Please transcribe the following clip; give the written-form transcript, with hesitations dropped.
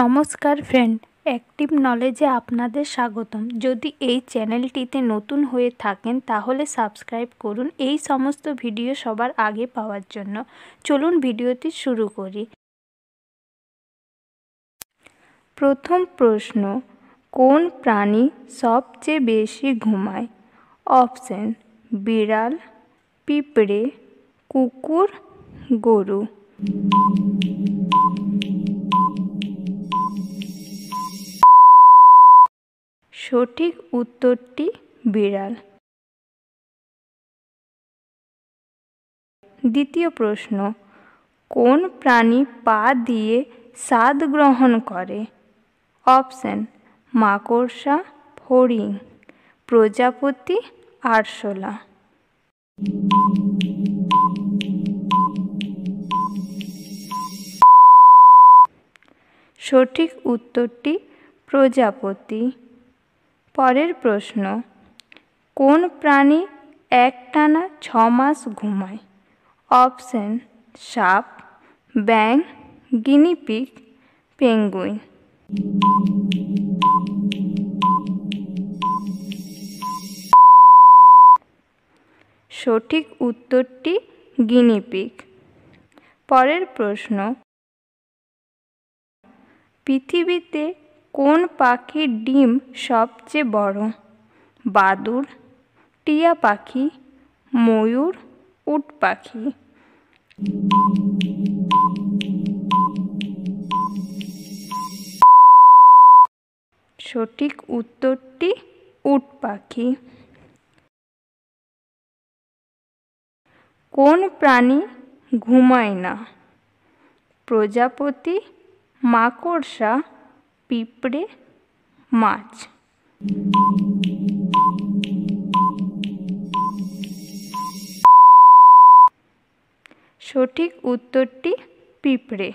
নমস্কার friend, active নলেজে আপনাদের স্বাগতম। যদি এই চ্যানেলটিতে নতুন হয়ে থাকেন তাহলে সাবস্ক্রাইব করুন এই সমস্ত ভিডিও সবার আগে পাওয়ার জন্য। চলুন ভিডিওটি শুরু করি। প্রথম প্রশ্ন, কোন প্রাণী সবচেয়ে বেশি ঘুমায়? অপশন: বিড়াল, পিঁপড়ে, কুকুর, গরু। সঠিক উত্তরটি বিড়াল। দ্বিতীয় প্রশ্ন, কোন প্রাণী পা দিয়ে স্বাদ গ্রহণ করে? অপশন: মাকড়সা, ফড়িং, প্রজাপতি, আরশোলা। সঠিক উত্তরটি প্রজাপতি। পরের প্রশ্ন, কোন প্রাণী একটানা 6 মাস ঘুমায়? অপশন: সাপ, ব্যাঙ, গিনিপিগ, পেঙ্গুইন। সঠিক উত্তরটি গিনিপিগ। পরের প্রশ্ন, পৃথিবীতে কোন পাখির ডিম সবচেয়ে বড়? বাদুড়, টিয়া পাখি, ময়ূর, উট পাখি। সঠিক উত্তরটি উট পাখি। কোন প্রাণী ঘুমায় না? প্রজাপতি, মাকড়সা, পিঁপড়ে, মাছ। সঠিক উত্তরটি পিঁপড়ে।